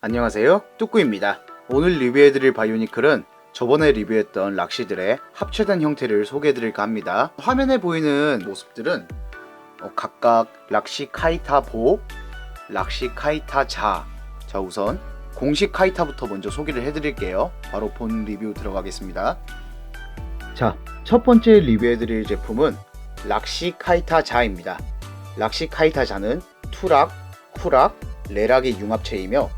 안녕하세요, 뚜꾸입니다. 오늘 리뷰해드릴 바이오니클은 저번에 리뷰했던 락시들의 합체된 형태를 소개해드릴까 합니다. 화면에 보이는 모습들은 각각 락시 카이타 보, 락시 카이타 자. 자, 우선 공식 카이타부터 먼저 소개를 해드릴게요. 바로 본 리뷰 들어가겠습니다. 자, 첫 번째 리뷰해드릴 제품은 락시 카이타 자입니다. 락시 카이타 자는 투락, 쿠락, 레락의 융합체이며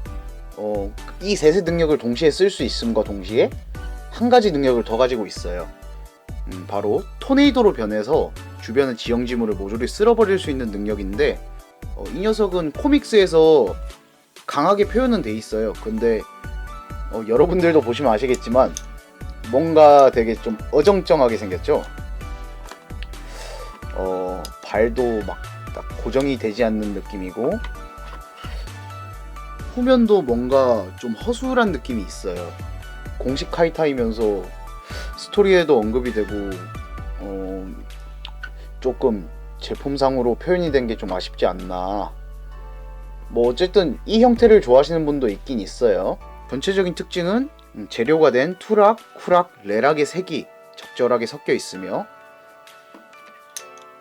이 셋의 능력을 동시에 쓸 수 있음과 동시에 한 가지 능력을 더 가지고 있어요. 바로 토네이도로 변해서 주변의 지형지물을 모조리 쓸어버릴 수 있는 능력인데 이 녀석은 코믹스에서 강하게 표현은 돼 있어요. 근데 여러분들도 보시면 아시겠지만 뭔가 되게 좀 어정쩡하게 생겼죠. 발도 막 딱 고정이 되지 않는 느낌이고 후면도 뭔가 좀 허술한 느낌이 있어요. 공식 카이타이면서 스토리에도 언급이 되고 조금 제품상으로 표현이 된 게 좀 아쉽지 않나. 뭐 어쨌든 이 형태를 좋아하시는 분도 있긴 있어요. 전체적인 특징은 재료가 된 투락, 쿠락, 레락의 색이 적절하게 섞여 있으며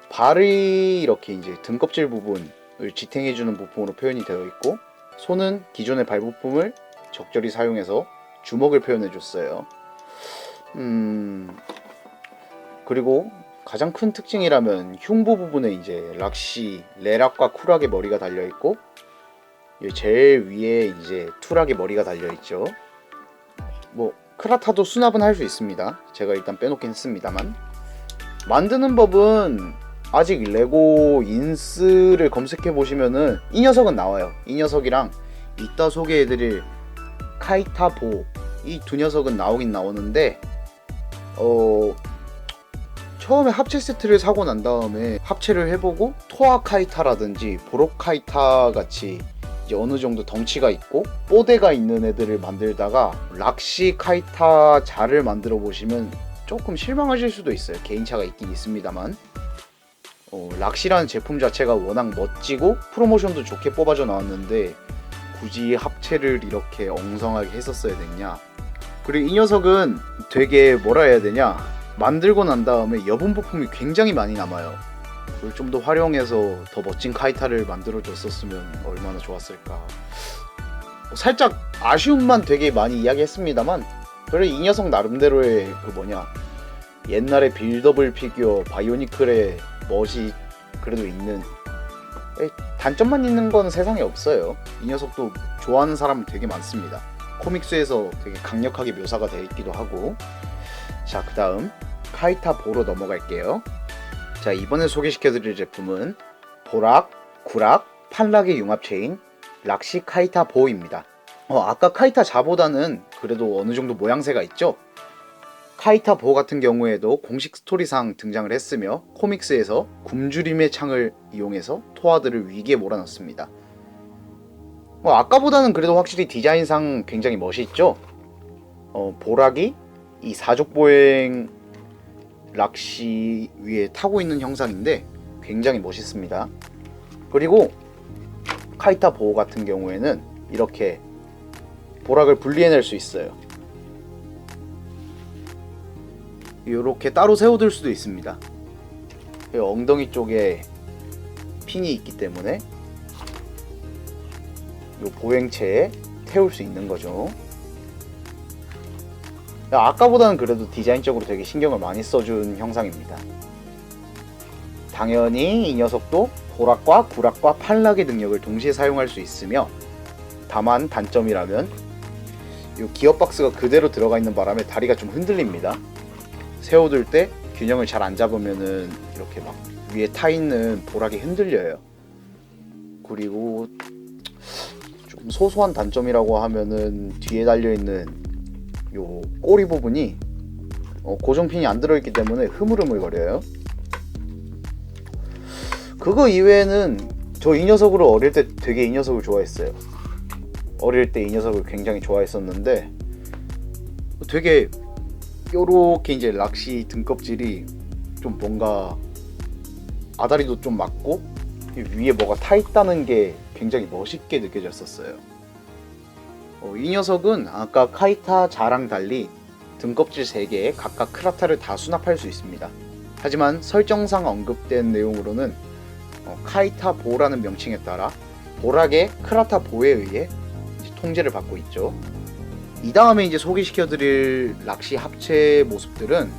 발이 이렇게 이제 등껍질 부분을 지탱해주는 부품으로 표현이 되어 있고 손은 기존의 발 부품을 적절히 사용해서 주먹을 표현해줬어요. 그리고 가장 큰 특징이라면 흉부 부분에 이제 락시, 레락과 쿠락의 머리가 달려있고 제일 위에 이제 투락의 머리가 달려있죠. 뭐 크라타도 수납은 할 수 있습니다. 제가 일단 빼놓긴 했습니다만 만드는 법은 아직 레고 인스를 검색해 보시면은 이 녀석은 나와요. 이 녀석이랑 이따 소개해드릴 카이타보 이 두 녀석은 나오긴 나오는데 처음에 합체 세트를 사고 난 다음에 합체를 해보고 토아 카이타라든지 보록 카이타 같이 이제 어느 정도 덩치가 있고 뽀대가 있는 애들을 만들다가 락시 카이타 자를 만들어 보시면 조금 실망하실 수도 있어요. 개인차가 있긴 있습니다만 락시라는 제품 자체가 워낙 멋지고 프로모션도 좋게 뽑아져 나왔는데 굳이 합체를 이렇게 엉성하게 했었어야 됐냐. 그리고 이 녀석은 되게 뭐라 해야 되냐, 만들고 난 다음에 여분 부품이 굉장히 많이 남아요. 그걸 좀 더 활용해서 더 멋진 카이타를 만들어 줬었으면 얼마나 좋았을까. 살짝 아쉬움만 되게 많이 이야기했습니다만 그래 이 녀석 나름대로의 옛날에 빌더블 피규어 바이오니클의 멋이 그래도 있는, 단점만 있는 건 세상에 없어요. 이 녀석도 좋아하는 사람 되게 많습니다. 코믹스에서 되게 강력하게 묘사가 되어 있기도 하고. 자, 그 다음 카이타 보로 넘어갈게요. 자, 이번에 소개시켜드릴 제품은 보락, 구락, 판락의 융합체인 락시 카이타 보입니다. 아까 카이타 자보다는 그래도 어느 정도 모양새가 있죠? 카이타 보 같은 경우에도 공식 스토리상 등장을 했으며 코믹스에서 굶주림의 창을 이용해서 토아들을 위기에 몰아넣습니다. 아까보다는 그래도 확실히 디자인상 굉장히 멋있죠? 보락이 이 사족보행 락시 위에 타고 있는 형상인데 굉장히 멋있습니다. 그리고 카이타 보 같은 경우에는 이렇게 보락을 분리해낼 수 있어요. 이렇게 따로 세워둘 수도 있습니다. 엉덩이 쪽에 핀이 있기 때문에 이 보행체에 태울 수 있는 거죠. 아까보다는 그래도 디자인적으로 되게 신경을 많이 써준 형상입니다. 당연히 이 녀석도 보락과 구락과 판락의 능력을 동시에 사용할 수 있으며 다만 단점이라면 이 기어 박스가 그대로 들어가 있는 바람에 다리가 좀 흔들립니다. 세워둘 때 균형을 잘 안 잡으면은 이렇게 막 위에 타 있는 보락이 흔들려요. 그리고 좀 소소한 단점이라고 하면은 뒤에 달려있는 요 꼬리 부분이 고정핀이 안 들어있기 때문에 흐물흐물거려요. 그거 이외에는 저 이 녀석으로 어릴 때 되게 이 녀석을 좋아했어요. 어릴 때 이 녀석을 굉장히 좋아했었는데 되게 요렇게 이제 락시 등껍질이 좀 뭔가 아다리도 좀 맞고 위에 뭐가 타 있다는 게 굉장히 멋있게 느껴졌었어요. 이 녀석은 아까 카이타 자랑 달리 등껍질 3개에 각각 크라타를 다 수납할 수 있습니다. 하지만 설정상 언급된 내용으로는 카이타 보라는 명칭에 따라 보락의 크라타 보에 의해 통제를 받고 있죠. 이 다음에 이제 소개시켜드릴 락시 합체 모습들은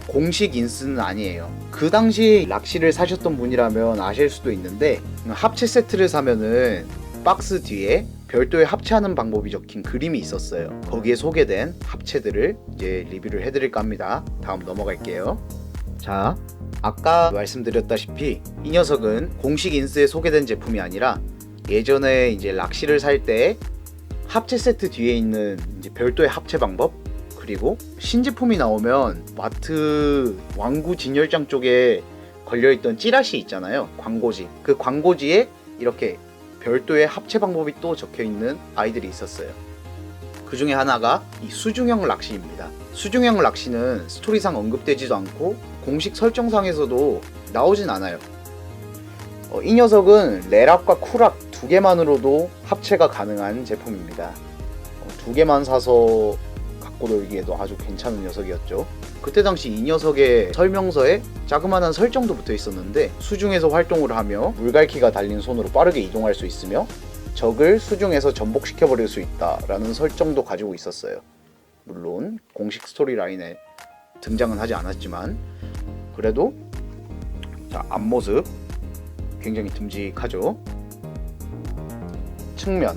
공식 인스는 아니에요. 그 당시 락시를 사셨던 분이라면 아실 수도 있는데, 합체 세트를 사면은 박스 뒤에 별도의 합체하는 방법이 적힌 그림이 있었어요. 거기에 소개된 합체들을 이제 리뷰를 해드릴까 합니다. 다음 넘어갈게요. 자, 아까 말씀드렸다시피 이 녀석은 공식 인스에 소개된 제품이 아니라 예전에 이제 락시를 살 때 합체 세트 뒤에 있는 이제 별도의 합체 방법, 그리고 신제품이 나오면 마트 왕구 진열장 쪽에 걸려있던 찌라시 있잖아요. 광고지. 그 광고지에 이렇게 별도의 합체 방법이 또 적혀있는 아이들이 있었어요. 그 중에 하나가 이 수중형 락시입니다. 수중형 락시는 스토리상 언급되지도 않고 공식 설정상에서도 나오진 않아요. 이 녀석은 레락과 쿠락 2개만으로도 합체가 가능한 제품입니다. 2개만 사서 갖고 놀기에도 아주 괜찮은 녀석이었죠. 그때 당시 이 녀석의 설명서에 자그마한 설정도 붙어 있었는데, 수중에서 활동을 하며 물갈퀴가 달린 손으로 빠르게 이동할 수 있으며 적을 수중에서 전복시켜버릴 수 있다 라는 설정도 가지고 있었어요. 물론 공식 스토리라인에 등장은 하지 않았지만 그래도 자, 앞모습 굉장히 듬직하죠. 측면,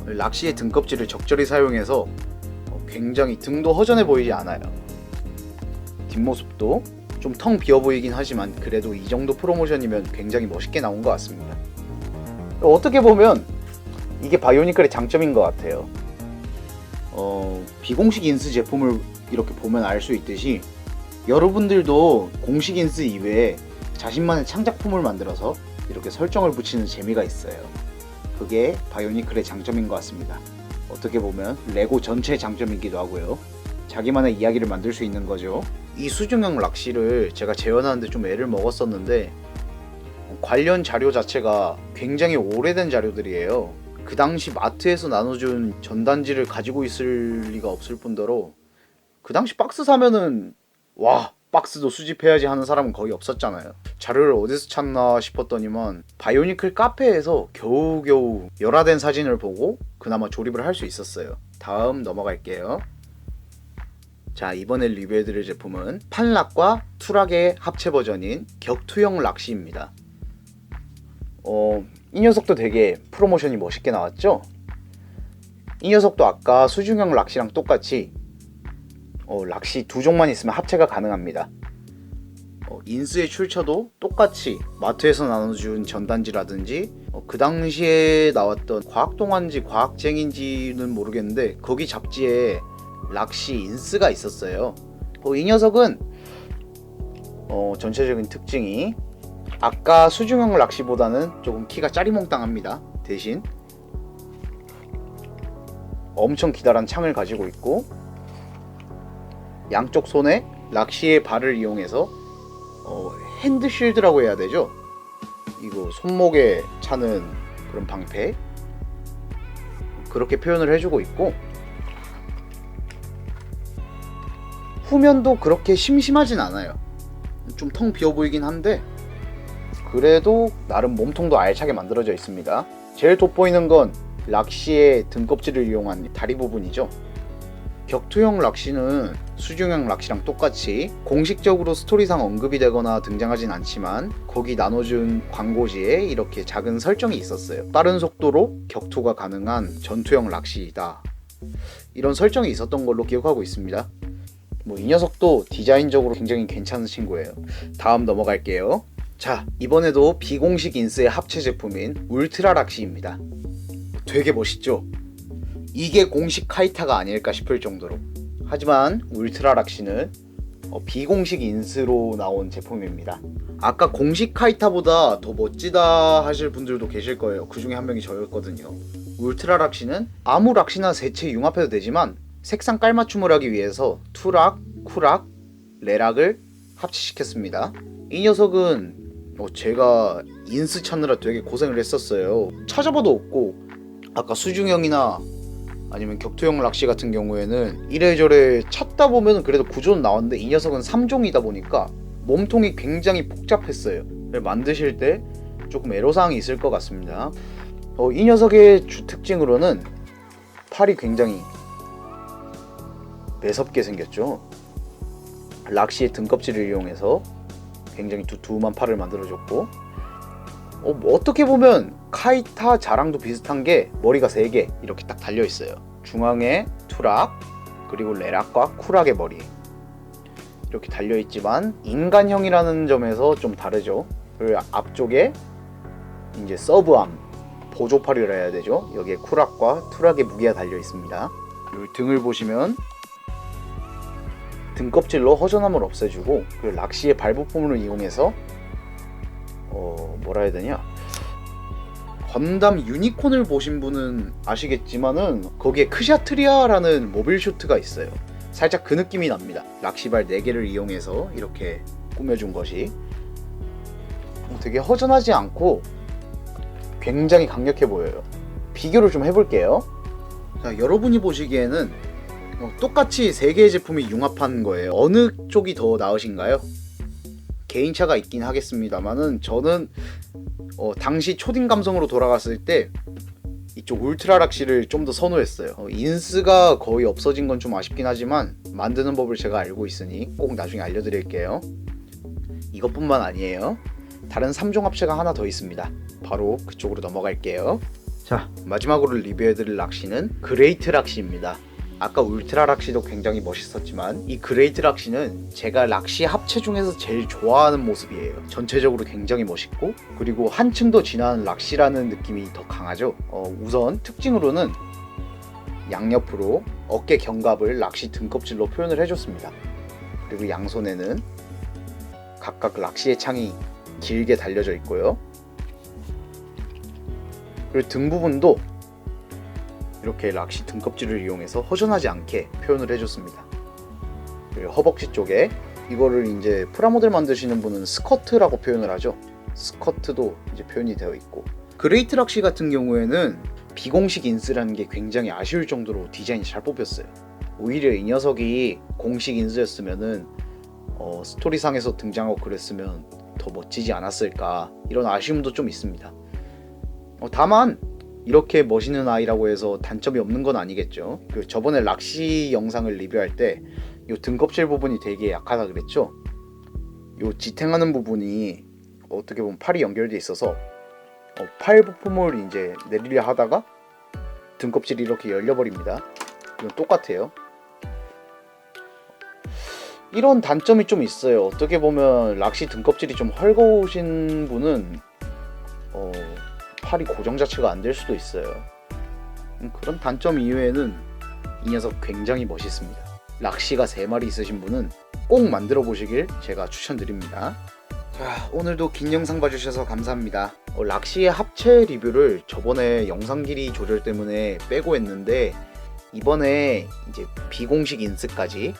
락시의 등껍질을 적절히 사용해서 굉장히 등도 허전해 보이지 않아요. 뒷모습도 좀 텅 비어 보이긴 하지만 그래도 이 정도 프로모션이면 굉장히 멋있게 나온 것 같습니다. 어떻게 보면 이게 바이오니클의 장점인 것 같아요. 비공식 인스 제품을 이렇게 보면 알 수 있듯이 여러분들도 공식 인스 이외에 자신만의 창작품을 만들어서 이렇게 설정을 붙이는 재미가 있어요. 그게 바이오니클의 장점인 것 같습니다. 어떻게 보면 레고 전체의 장점이기도 하고요. 자기만의 이야기를 만들 수 있는 거죠. 이 수중형 락시를 제가 재현하는데 좀 애를 먹었었는데, 관련 자료 자체가 굉장히 오래된 자료들이에요. 그 당시 마트에서 나눠준 전단지를 가지고 있을 리가 없을 뿐더러 그 당시 박스 사면은 와, 박스도 수집해야지 하는 사람은 거의 없었잖아요. 자료를 어디서 찾나 싶었더니만 바이오니클 카페에서 겨우겨우 열화된 사진을 보고 그나마 조립을 할 수 있었어요. 다음 넘어갈게요. 자, 이번에 리뷰해드릴 제품은 판락과 투락의 합체 버전인 격투형 락시입니다. 이 녀석도 되게 프로모션이 멋있게 나왔죠? 이 녀석도 아까 수중형 락시랑 똑같이 락시 2종만 있으면 합체가 가능합니다. 인스의 출처도 똑같이 마트에서 나눠준 전단지라든지 그 당시에 나왔던 과학동화인지 과학쟁인지는 모르겠는데 거기 잡지에 락시 인스가 있었어요. 이 녀석은 전체적인 특징이 아까 수중형 락시보다는 조금 키가 짜리몽땅합니다. 대신 엄청 기다란 창을 가지고 있고, 양쪽 손에 락시의 발을 이용해서 핸드쉴드라고 해야 되죠? 이거 손목에 차는 그런 방패, 그렇게 표현을 해주고 있고, 후면도 그렇게 심심하진 않아요. 좀 텅 비어 보이긴 한데 그래도 나름 몸통도 알차게 만들어져 있습니다. 제일 돋보이는 건 락시의 등껍질을 이용한 다리 부분이죠. 격투형 락시는 수중형 락시랑 똑같이 공식적으로 스토리상 언급이 되거나 등장하진 않지만 거기 나눠준 광고지에 이렇게 작은 설정이 있었어요. 빠른 속도로 격투가 가능한 전투형 락시이다, 이런 설정이 있었던 걸로 기억하고 있습니다. 이 녀석도 디자인적으로 굉장히 괜찮은 친구예요. 다음 넘어갈게요. 자, 이번에도 비공식 인스의 합체 제품인 울트라 락시입니다. 되게 멋있죠? 이게 공식 카이타가 아닐까 싶을 정도로. 하지만 울트라 락시는 비공식 인스로 나온 제품입니다. 아까 공식 카이타보다 더 멋지다 하실 분들도 계실 거예요. 그 중에 한 명이 저였거든요. 울트라 락시는 아무 락시나 세체 융합해도 되지만 색상 깔맞춤을 하기 위해서 투락, 쿠락, 레락을 합체시켰습니다. 이 녀석은 제가 인스 찾느라 되게 고생을 했었어요. 찾아봐도 없고 아까 수중형이나 아니면 격투형 낚시 같은 경우에는 이래저래 찾다 보면 그래도 구조는 나왔는데 이 녀석은 3종이다 보니까 몸통이 굉장히 복잡했어요. 만드실 때 조금 애로사항이 있을 것 같습니다. 이 녀석의 주 특징으로는 팔이 굉장히 매섭게 생겼죠. 낚시의 등껍질을 이용해서 굉장히 두툼한 팔을 만들어줬고, 뭐 어떻게 보면 카이타 자랑도 비슷한 게 머리가 3개 이렇게 딱 달려있어요. 중앙에 투락, 그리고 레락과 쿨락의 머리 이렇게 달려있지만 인간형이라는 점에서 좀 다르죠. 그리고 앞쪽에 이제 서브암, 보조팔이라 해야 되죠. 여기에 쿨락과 투락의 무게가 달려있습니다. 그리고 등을 보시면 등껍질로 허전함을 없애주고, 그리고 낚시의 발부품을 이용해서 뭐라 해야 되냐, 건담 유니콘을 보신 분은 아시겠지만은 거기에 크샤트리아라는 모빌 슈트가 있어요. 살짝 그 느낌이 납니다. 낚시발 4개를 이용해서 이렇게 꾸며준 것이 되게 허전하지 않고 굉장히 강력해 보여요. 비교를 좀 해볼게요. 자, 여러분이 보시기에는 똑같이 3개의 제품이 융합한 거예요. 어느 쪽이 더 나으신가요? 개인차가 있긴 하겠습니다만은 저는 당시 초딩 감성으로 돌아갔을 때 이쪽 울트라 락시를 좀 더 선호했어요. 인스가 거의 없어진 건 좀 아쉽긴 하지만 만드는 법을 제가 알고 있으니 꼭 나중에 알려드릴게요. 이것뿐만 아니에요. 다른 3종 합체가 하나 더 있습니다. 바로 그쪽으로 넘어갈게요. 자, 마지막으로 리뷰해드릴 낚시는 그레이트 락시입니다. 아까 울트라 락시도 굉장히 멋있었지만 이 그레이트 락시는 제가 락시 합체 중에서 제일 좋아하는 모습이에요. 전체적으로 굉장히 멋있고, 그리고 한층 더 진한 락시라는 느낌이 더 강하죠. 우선 특징으로는 양옆으로 어깨 견갑을 락시 등껍질로 표현을 해줬습니다. 그리고 양손에는 각각 락시의 창이 길게 달려져 있고요. 그리고 등 부분도 이렇게 락시 등껍질을 이용해서 허전하지 않게 표현을 해줬습니다. 그리고 허벅지 쪽에 이거를 이제 프라모델 만드시는 분은 스커트라고 표현을 하죠. 스커트도 이제 표현이 되어 있고, 그레이트 락시 같은 경우에는 비공식 인스라는 게 굉장히 아쉬울 정도로 디자인이 잘 뽑혔어요. 오히려 이 녀석이 공식 인스였으면은 스토리상에서 등장하고 그랬으면 더 멋지지 않았을까, 이런 아쉬움도 좀 있습니다. 다만 이렇게 멋있는 아이라고 해서 단점이 없는 건 아니겠죠. 저번에 락시 영상을 리뷰할 때 이 등껍질 부분이 되게 약하다 그랬죠. 이 지탱하는 부분이 어떻게 보면 팔이 연결돼 있어서 팔 부품을 이제 내리려 하다가 등껍질이 이렇게 열려버립니다. 이건 똑같아요. 이런 단점이 좀 있어요. 어떻게 보면 락시 등껍질이 좀 헐거우신 분은 팔이 고정 자체가 안 될 수도 있어요. 그런 단점 이외에는 이 녀석 굉장히 멋있습니다. 락시가 3마리 있으신 분은 꼭 만들어 보시길 제가 추천드립니다. 자, 오늘도 긴 영상 봐주셔서 감사합니다. 락시의 합체 리뷰를 저번에 영상 길이 조절 때문에 빼고 했는데, 이번에 이제 비공식 인스까지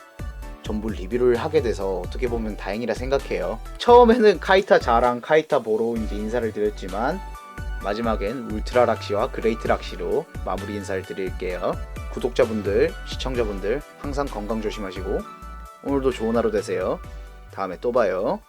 전부 리뷰를 하게 돼서 어떻게 보면 다행이라 생각해요. 처음에는 카이타 자랑, 카이타 보로 이제 인사를 드렸지만 마지막엔 울트라 락시와 그레이트 락시로 마무리 인사를 드릴게요. 구독자분들, 시청자분들 항상 건강 조심하시고 오늘도 좋은 하루 되세요. 다음에 또 봐요.